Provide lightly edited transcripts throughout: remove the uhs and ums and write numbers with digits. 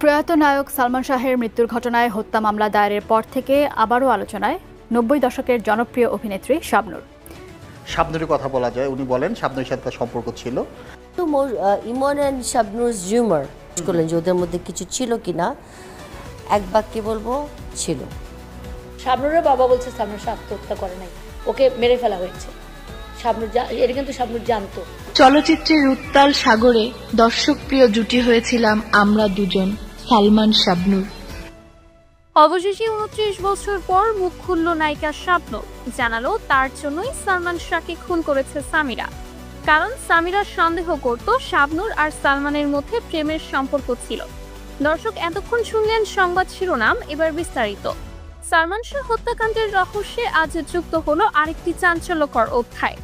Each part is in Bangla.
প্রয়াত নায়ক সালমান শাহের মৃত্যুর ঘটনায় হত্যা মামলা দায়েরের পর থেকে আবারও আলোচনায় ৯০ দশকের জনপ্রিয় অভিনেত্রী শাবনূর। শাবনূরের কথা বলা যায়, উনি বলেন শাবনূরের সাথে তার সম্পর্ক ছিল। তো ইমন অ্যান্ড শাবনূর's rumor করলেন যে ওদের মধ্যে কিছু ছিল কিনা, এক বাক্যে বলবো ছিল। শাবনূরের বাবা বলছে সালমান শাহ আত্মহত্যা করে নাই, ওকে মেরে ফেলা হয়েছে। শাবনূর এটা কিন্তু শাবনূর জানতো। চলচ্চিত্রের উত্তাল সাগরে দর্শক প্রিয় জুটি হয়েছিলাম আমরা দুজন, সালমান শাবনূর। অবশেষে ২৯ বছর পর মুখ খুলল নায়িকা শাবনূর, জানালো তার জন্যই সালমান শাহকে খুন করেছে সামিরা। কারণ সামিরা সন্দেহ করত শাবনূর আর সালমানের মধ্যে প্রেমের সম্পর্ক ছিল। দর্শক এতক্ষণ শুনলেন সংবাদ শিরোনাম, এবার বিস্তারিত। সালমান শাহ হত্যাকাণ্ডের রহস্যে আজ যুক্ত হলো আরেকটি চাঞ্চল্যকর অধ্যায়।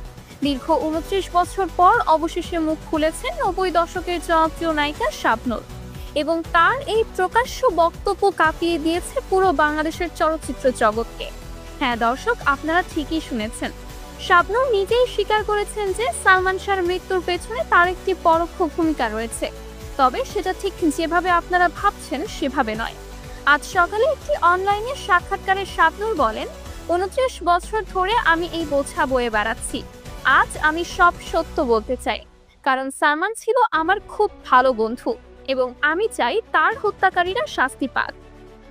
দীর্ঘ ২৯ বছর পর অবশেষে মুখ খুলেছেন ৯০ দশকের জনপ্রিয় নায়িকা শাবনূর, এবং তার এই প্রকাশ্য বক্তব্য কাঁপিয়ে দিয়েছে পুরো বাংলাদেশের চলচ্চিত্র জগৎকে। হ্যাঁ দর্শক, আপনারা ঠিকই শুনেছেন, শাবনূর নিজেই স্বীকার করেছেন যে সালমান শাহর মৃত্যুর পেছনে তার একটি পরোক্ষ ভূমিকা রয়েছে। তবে সেটা ঠিক যেভাবে আপনারা ভাবছেন সেভাবে নয়। আজ সকালে একটি অনলাইনে সাক্ষাৎকারে শাবনূর বলেন, ২৯ বছর ধরে আমি এই বোঝা বয়ে বেড়াচ্ছি। আজ আমি সব সত্য বলতে চাই, কারণ সালমান ছিল আমার খুব ভালো বন্ধু এবং আমি চাই তার হত্যাকারীরা শাস্তি পাক।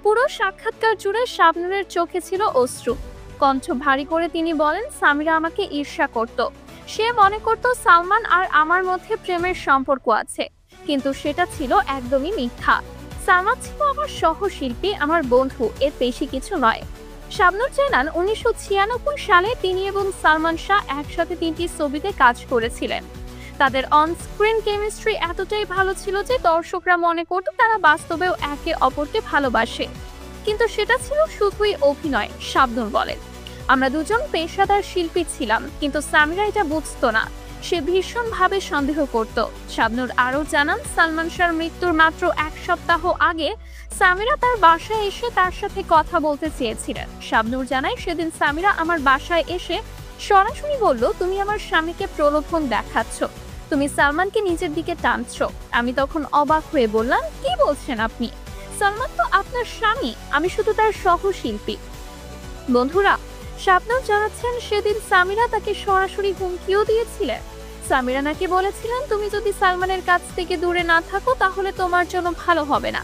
পুরো সাক্ষাৎকার জুড়ে শাবনূরের চোখে ছিল অশ্রু। কণ্ঠ ভারী করে তিনি বলেন, সামিরা আমাকে ঈর্ষা করত। সে মনে করত সালমান আর আমার মধ্যে প্রেমের সম্পর্ক আছে, কিন্তু সেটা ছিল একদমই মিথ্যা। সালমান ছিল আমার সহশিল্পী, আমার বন্ধু, এর বেশি কিছু নয়। শাবনূর জানান, ১৯৯৬ সালে তিনি এবং সালমান শাহ একসাথে ৩টি ছবিতে কাজ করেছিলেন। তাদের অন স্ক্রিন কেমিস্ট্রি এতটাই ভালো ছিল যে দর্শকরা মনে করত তারা বাস্তবেও একে অপরকে ভালোবাসে, কিন্তু সেটা ছিল শুধুই অভিনয়। শাবনূর বলেন, আমরা দুজন পেশাদার শিল্পী ছিলাম, কিন্তু সামিরা এটা বুঝতো না, সে ভীষণভাবে সন্দেহ করত। শাবনূর আরও জানান, সালমান শাহর মৃত্যুর মাত্র ১ সপ্তাহ আগে সামিরা তার বাসায় এসে তার সাথে কথা বলতে চেয়েছিলেন। শাবনূর জানায়, সেদিন সামিরা আমার বাসায় এসে সরাসরি বলল, তুমি আমার স্বামীকে প্রলোভন দেখাচ্ছ, তুমি সালমানকে নিজের দিকে টানছ। আমি তখন অবাক হয়ে বললাম, কি বলছেন আপনি? সালমান তো আপনার স্বামী, আমি শুধু তার সহশিল্পী। বন্ধুরা, শাবনূর জানাচ্ছেন, সেদিন সামিরা তাকে সরাসরি হুমকিও দিয়েছিলেন। সামিরা নাকি বলেছিলেন, তুমি যদি সালমানের কাছ থেকে দূরে না থাকো তাহলে তোমার জন্য ভালো হবে না,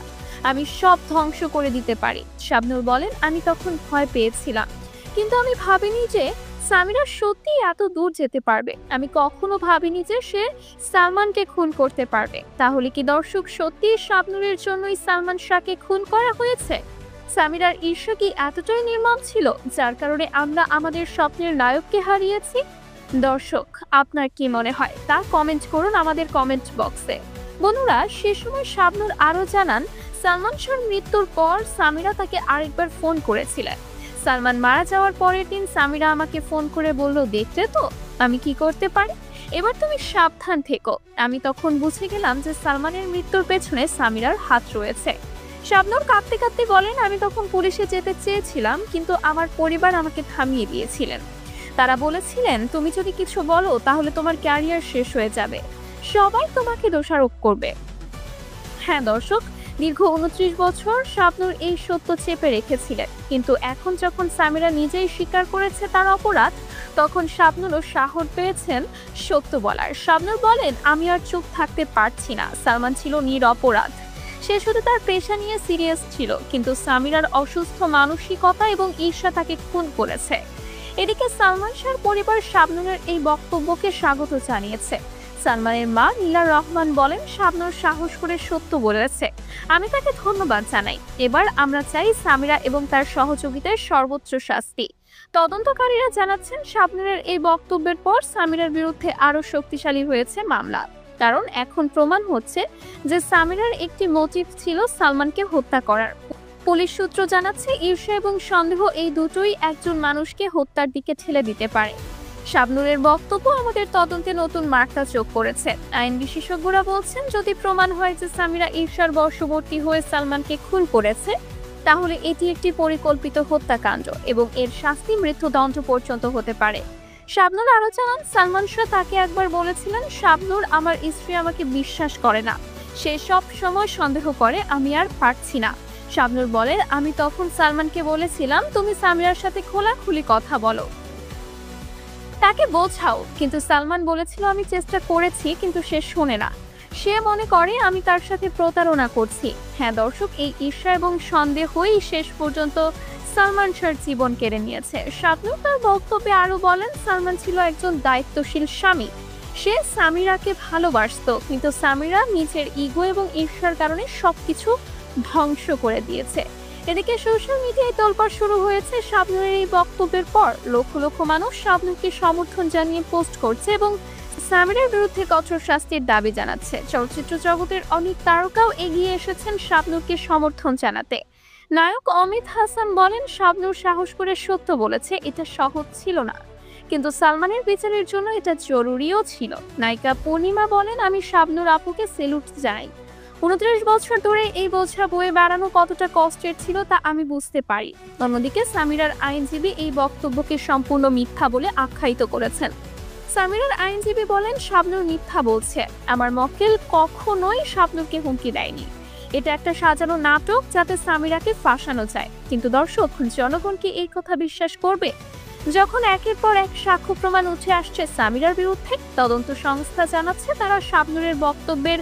আমি সব ধ্বংস করে দিতে পারি। শাবনূর বলেন, আমি তখন ভয় পেয়েছিলাম, কিন্তু আমি ভাবিনি যে সামিরা সত্যি এত দূর যেতে পারবে। আমি কখনো ভাবিনি যে সে সালমানকে খুন করতে পারবে। তাহলে কি দর্শক সত্যি শাবনূরের জন্যই সালমান শাহকে খুন করা হয়েছে? সামিরার ঈর্ষা কি এতটাই নির্মম ছিল যার কারণে আমরা আমাদের স্বপ্নের নায়ককে হারিয়েছি? দর্শক, আপনার কি মনে হয় তা কমেন্ট করুন আমাদের কমেন্ট বক্সে। বন্ধুরা, সে সময় শাবনূর আরও জানান, সালমান শাহর মৃত্যুর পর সামিরা তাকে আরেকবার ফোন করেছিলেন। সালমান মারা যাওয়ার পরের দিন সামিরা আমাকে ফোন করে বলল, দেখতে তো আমি কি করতে পারি, এবার তুমি সাবধান থেকো। আমি তখন বুঝে গেলাম যে সালমানের মৃত্যুর পেছনে সামিরার হাত রয়েছে। শাবনূর কাঁদতে কাঁদতে বলেন, আমি তখন পুলিশে যেতে চেয়েছিলাম, কিন্তু আমার পরিবার আমাকে থামিয়ে দিয়েছিলেন। তারা বলেছিলেন, তুমি যদি কিছু বলো তাহলে তোমার ক্যারিয়ার শেষ হয়ে যাবে, সবাই তোমাকে দোষারোপ করবে। হ্যাঁ দর্শক, দীর্ঘ ২৯ বছর শাবনূর এই সত্য চেপে রেখেছিলেন, কিন্তু এখন যখন সামিরা নিজেই স্বীকার করেছে তার অপরাধ, তখন শাবনূরও সাহস পেয়েছেন সত্য বলার। শাবনূর বলেন, আমি আর চুপ থাকতে পারছি না। সালমান ছিল নিরপরাধ, সে শুধু তার পেশা নিয়ে সিরিয়াস ছিল, কিন্তু সামিরার অসুস্থ মানসিকতা এবং ঈর্ষা তাকে খুন করেছে। এদিকে সালমান শাহর পরিবার শাবনূরের এই বক্তব্যকে স্বাগত জানিয়েছে। সালমানের মা নীলা রহমান বলেন, শাবনূর সাহস করে সত্য বলেছে, আমি তাকে ধন্যবাদ জানাই। এবার আমরা চাই সামিরা এবং তার সহযোগীদের সর্বোচ্চ শাস্তি। তদন্তকারীরা জানাচ্ছেন, শাবনূরের এই বক্তব্যের পর সামিরার বিরুদ্ধে আরো শক্তিশালী হয়েছে মামলা, কারণ এখন প্রমাণ হচ্ছে যে সামিরার একটি মোটিভ ছিল সালমানকে হত্যা করার। পুলিশ সূত্র জানাচ্ছে, ঈর্ষা এবং সন্দেহ এই দুটোই একজন মানুষকে হত্যার দিকে ঠেলে দিতে পারে। শাবনূরের বক্তব্য আমাদের তদন্তে নতুন মাত্রা যোগ করেছে। আইন বিশেষজ্ঞরা বলছেন, যদি প্রমাণ হয় যে সামিরা ঈর্ষার বশবর্তী হয়ে সালমানকে খুন করেছে, তাহলে এটি একটি পরিকল্পিত হত্যাকাণ্ড এবং এর শাস্তি মৃত্যুদণ্ড পর্যন্ত হতে পারে। শাবনূর আরো জানান, সালমান শাহ তাকে একবার বলেছিলেন, শাবনূর, আমার স্ত্রী আমাকে বিশ্বাস করে না, সে সব সময় সন্দেহ করে আমি আর পারছি না। শাবনূর বলেন, আমি তখন সালমানকে বলেছিলাম তুমি সামিরার সাথে খোলাখুলি কথা বলো, তাকে বোঝাও, কিন্তু সালমান বলেছিল আমি চেষ্টা করেছি কিন্তু সে শোনে না। সে মনে করে আমি তার সাথে প্রতারণা করছি। হ্যাঁ দর্শক, এই ঈর্ষা এবং সন্দেহই শেষ পর্যন্ত সালমান শাহর জীবন কেড়ে নিয়েছে। শাবনূর তার বক্তব্যে আরো বলেন, সালমান ছিল একজন দায়িত্বশীল স্বামী। সে সামিরাকে ভালোবাসতো, কিন্তু সামিরা নিজের ইগো এবং ঈর্ষার কারণে সবকিছু ধ্বংস করে দিয়েছে। এদিকে সোশ্যাল মিডিয়ায় তোলপাড় শুরু হয়েছে শাবনূরের এই বক্তব্যের পর। লক্ষ লক্ষ মানুষ শাবনূরকে সমর্থন জানিয়ে পোস্ট করছে এবং সামিরার বিরুদ্ধে কঠোর শাস্তির দাবি জানাচ্ছে। চলচ্চিত্র জগতের অনেক তারকাও এগিয়ে এসেছেন শাবনূরকে সমর্থন জানাতে। নায়ক অমিত হাসান বলেন, শাবনূর সাহস করে সত্য বলেছে, এটা সহজ ছিল না, কিন্তু সালমানের বিচারের জন্য এটা জরুরিও ছিল। নায়িকা পূর্ণিমা বলেন, আমি শাবনূর আপুকে সেলুট জানাই। 29 বছর ধরে এই বোঝা বয়ে বেড়ানো কতটা কষ্টের ছিল তা আমি বুঝতে পারি। অন্যদিকে সামিরার আইনজীবী এই বক্তব্যকে সম্পূর্ণ মিথ্যা বলে আখ্যায়িত করেছেন। সামিরার আইনজীবী বলেন, শাবনূর মিথ্যা বলছে, আমার মক্কেল কখনোই শাবনূরকে হুমকি দেয়নি। এটা একটা সাজানো নাটক যাতে সামিরাকে ফাঁসানো যায়। কিন্তু দর্শক, জনগণ কি এই কথা বিশ্বাস করবে? যখন একের পর এক সাক্ষ্য প্রমাণ উঠে আসছে সামিরার বিরুদ্ধে, তদন্ত সংস্থা জানাচ্ছে তারা শাবনূরের বক্তব্যের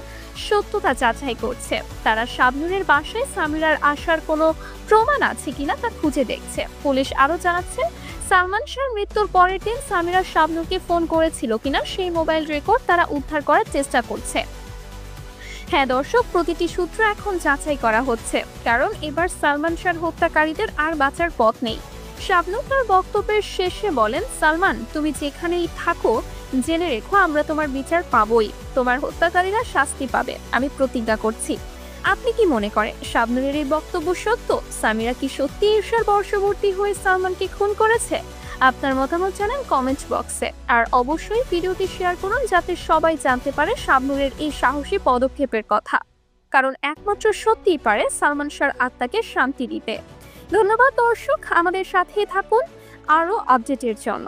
সত্যতা যাচাই করছে। তারা শাবনূরের বাসায় সামিরার আসার কোনো প্রমাণ আছে কিনা তা খুঁজে দেখছে। পুলিশ আরো জানাচ্ছে, সালমান শাহর মৃত্যুর পরের দিন সামিরা শাবনূরকে ফোন করেছিল কিনা সেই মোবাইল রেকর্ড তারা উদ্ধার করার চেষ্টা করছে। হ্যাঁ দর্শক, প্রতিটি সূত্র এখন যাচাই করা হচ্ছে, কারণ এবার সালমান শাহর হত্যাকারীদের আর বাঁচার পথ নেই। শাবনূর তার বক্তব্যের শেষে বলেন, সালমান তুমি যেখানেই থাকো জেনে রেখো আমরা তোমার বিচার পাবোই, তোমার হত্যাকারীরা শাস্তি পাবে, আমি প্রতিজ্ঞা করছি। আপনি কি মনে করেন শাবনূরের এই বক্তব্য সত্য? সামিরা কি সত্যি ঈর্ষার বশবর্তী হয়ে সালমানকে খুন করেছে? আপনার মতামত জানান কমেন্ট বক্সে। আর অবশ্যই ভিডিওটি শেয়ার করুন যাতে সবাই জানতে পারে শাবনূরের এই সাহসী পদক্ষেপের কথা, কারণ একমাত্র সত্যিই পারে সালমান শাহর আত্মাকে শান্তি দিতে। ধন্যবাদ দর্শক, আমাদের সাথেই থাকুন আরো আপডেটের জন্য।